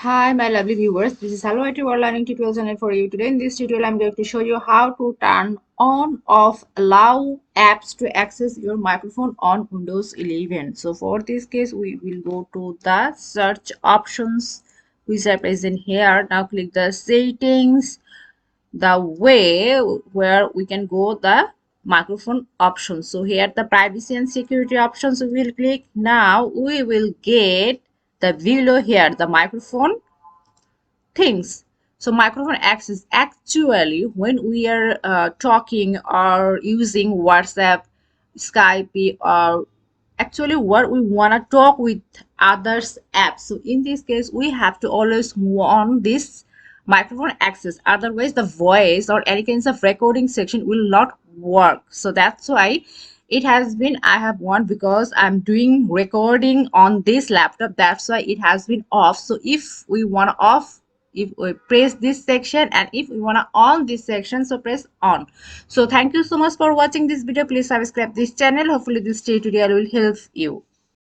Hi, my lovely viewers. This is Hello IT World Learning Tutorial channel for you. Today in this tutorial, I'm going to show you how to turn on off allow apps to access your microphone on Windows 11. So for this case, we will go to the search options which are present here. Now click the settings, the way where we can go the microphone options. So here the privacy and security options we will click. Now we will get the below here the microphone things. So microphone access actually when we are talking or using WhatsApp, Skype, or actually what we want to talk with others apps. So in this case, we have to always move on this microphone access. Otherwise, the voice or any kinds of recording section will not work. So that's why it has been I have one because I'm doing recording on this laptop. That's why it has been off. So if we want to off, if we press this section, and if we want to on this section, so press on. So thank you so much for watching this video. Please subscribe this channel. Hopefully this tutorial will help you.